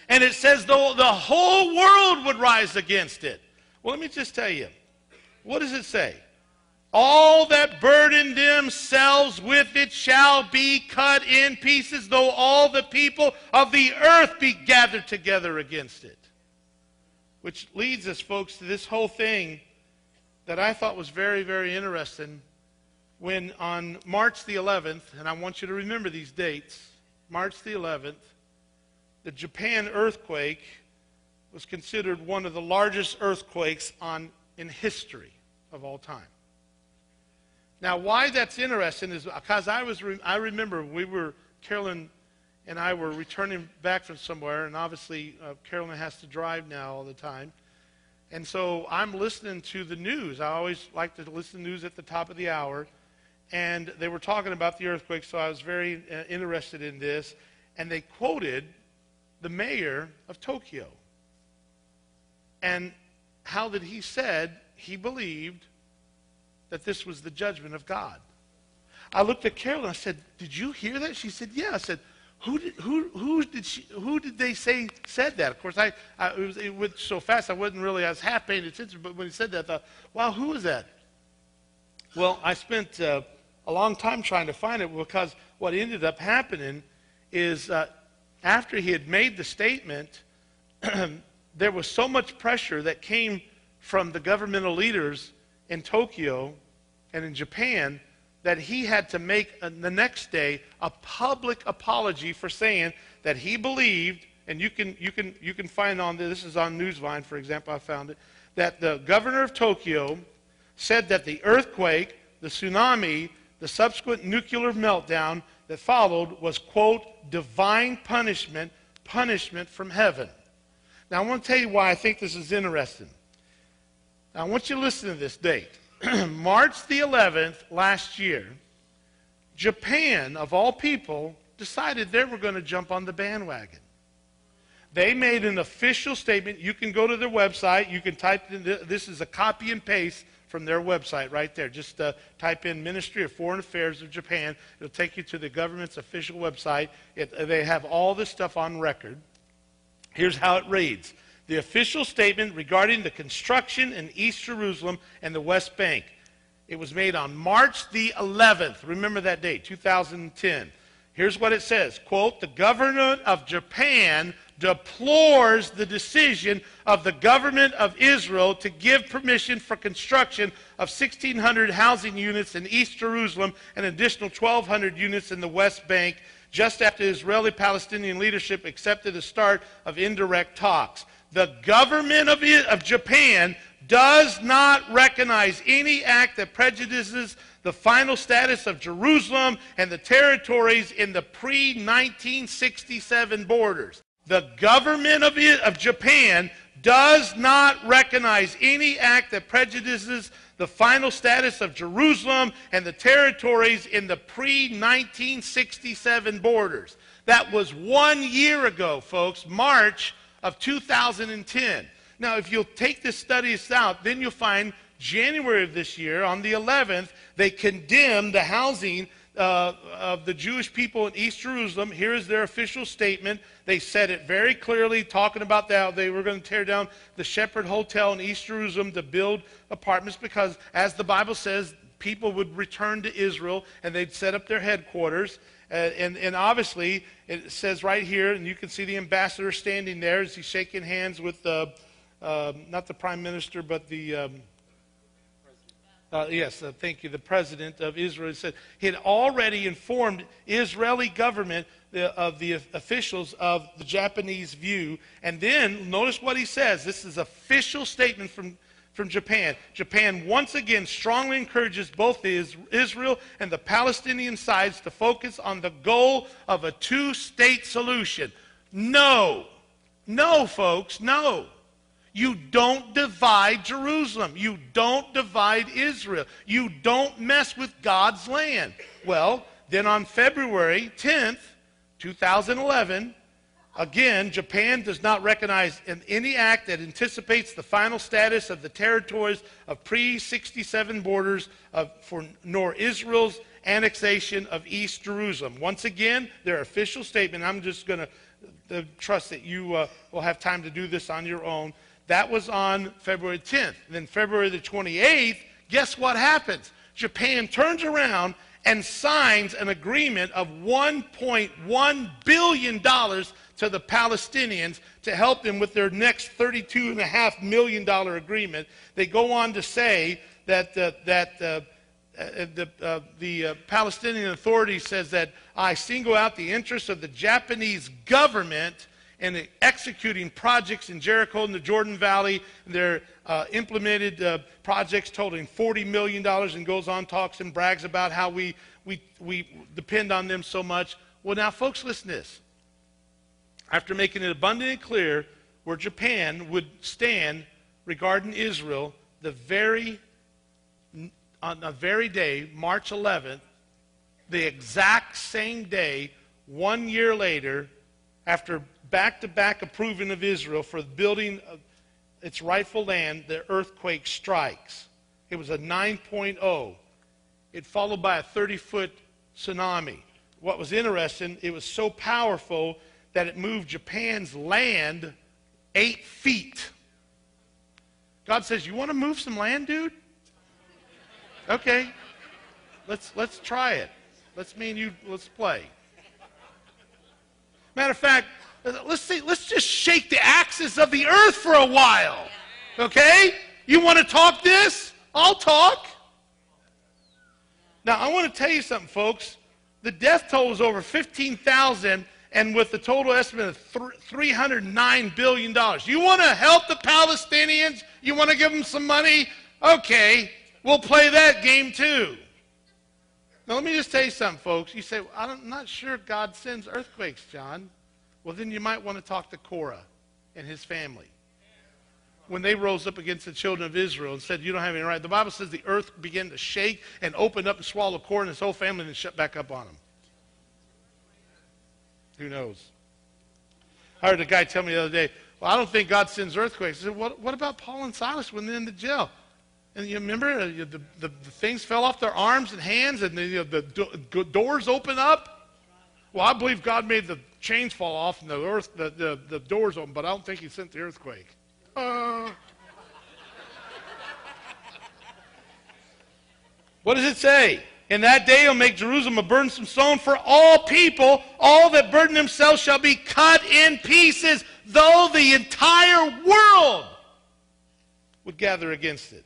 And it says the whole world would rise against it. Well, let me just tell you. What does it say? All that burden themselves with it shall be cut in pieces, though all the people of the earth be gathered together against it. Which leads us, folks, to this whole thing that I thought was very, very interesting. When on March the 11th, and I want you to remember these dates, March the 11th, the Japan earthquake was considered one of the largest earthquakes in history of all time. Now, why that's interesting is because I remember Carolyn and I were returning back from somewhere, and obviously Carolyn has to drive now all the time. And so I'm listening to the news. I always like to listen to news at the top of the hour. And they were talking about the earthquake, so I was very interested in this. And they quoted the mayor of Tokyo. And how that he said he believed that this was the judgment of God. I looked at Carolyn, I said, "Did you hear that?" She said, "Yeah." I said, Who did they say said that? Of course, it went so fast I wasn't really, I was half paying attention, but when he said that, I thought, wow, who is that? Well, I spent a long time trying to find it, because what ended up happening is after he had made the statement, there was so much pressure that came from the governmental leaders in Tokyo and in Japan that he had to make the next day a public apology for saying that he believed, and you can find on this is on Newsvine, for example, I found it, that the governor of Tokyo said that the earthquake, the tsunami, the subsequent nuclear meltdown that followed was, quote, divine punishment from heaven. Now, I want to tell you why I think this is interesting. Now, I want you to listen to this date. March the 11th last year, Japan, of all people, decided they were going to jump on the bandwagon. They made an official statement. You can go to their website. You can type in, this is a copy and paste from their website right there. Just type in Ministry of Foreign Affairs of Japan. It'll take you to the government's official website. They have all this stuff on record. Here's how it reads. The official statement regarding the construction in East Jerusalem and the West Bank. It was made on March the 11th. Remember that date, 2010. Here's what it says. Quote, the government of Japan deplores the decision of the government of Israel to give permission for construction of 1,600 housing units in East Jerusalem and an additional 1,200 units in the West Bank, just after Israeli-Palestinian leadership accepted the start of indirect talks. The government of Japan does not recognize any act that prejudices the final status of Jerusalem and the territories in the pre-1967 borders. The government of Japan does not recognize any act that prejudices the final status of Jerusalem and the territories in the pre-1967 borders. That was 1 year ago, folks, March of 2010. Now, if you'll take this study out, then you'll find January of this year, on the 11th, they condemned the housing of the Jewish people in East Jerusalem. Here is their official statement. They said it very clearly, talking about that they were going to tear down the Shepherd Hotel in East Jerusalem to build apartments because, as the Bible says, people would return to Israel and they'd set up their headquarters. And obviously, it says right here, and you can see the ambassador standing there as he's shaking hands with not the prime minister, but the thank you, the president of Israel. He said he had already informed Israeli government of the officials of the Japanese view. And then notice what he says. This is an official statement from Japan. Japan once again strongly encourages both Israel and the Palestinian sides to focus on the goal of a two-state solution. No, folks, no. You don't divide Jerusalem. You don't divide Israel. You don't mess with God's land. Well, then on February 10th, 2011, again, Japan does not recognize any act that anticipates the final status of the territories of pre-67 borders nor Israel's annexation of East Jerusalem. Once again, their official statement, I'm just going to trust that you will have time to do this on your own. That was on February 10th. Then February the 28th, guess what happens? Japan turns around and signs an agreement of $1.1 billion to the Palestinians to help them with their next $32.5 million agreement. They go on to say that the Palestinian Authority says that I single out the interests of the Japanese government in executing projects in Jericho and the Jordan Valley. They're implemented projects totaling $40 million, and goes on, talks and brags about how we depend on them so much. Well, now, folks, listen to this. After making it abundantly clear where Japan would stand regarding Israel, on the very day, March 11th, the exact same day, 1 year later, after back-to-back approving of Israel for the building of its rightful land, the earthquake strikes. It was a 9.0. It followed by a 30-foot tsunami. What was interesting, it was so powerful that it moved Japan's land 8 feet. God says, you want to move some land, dude? Okay, let's try it. Let's play. Matter of fact, let's just shake the axis of the earth for a while. Okay? You want to talk this? I'll talk. Now, I want to tell you something, folks. The death toll is over 15,000, and with the total estimate of $309 billion. You want to help the Palestinians? You want to give them some money? Okay, we'll play that game too. Now, let me just tell you something, folks. You say, well, I'm not sure God sends earthquakes, John. Well, then you might want to talk to Korah and his family. When they rose up against the children of Israel and said, you don't have any right. The Bible says the earth began to shake and opened up and swallow Korah and his whole family and shut back up on him. Who knows? I heard a guy tell me the other day, well, I don't think God sends earthquakes. I said, what about Paul and Silas when they're in the jail? And you remember the things fell off their arms and hands, and the doors open up? Well, I believe God made the chains fall off and the doors open, but I don't think he sent the earthquake. What does it say? In that day he'll make Jerusalem a burdensome stone for all people. All that burden themselves shall be cut in pieces, though the entire world would gather against it.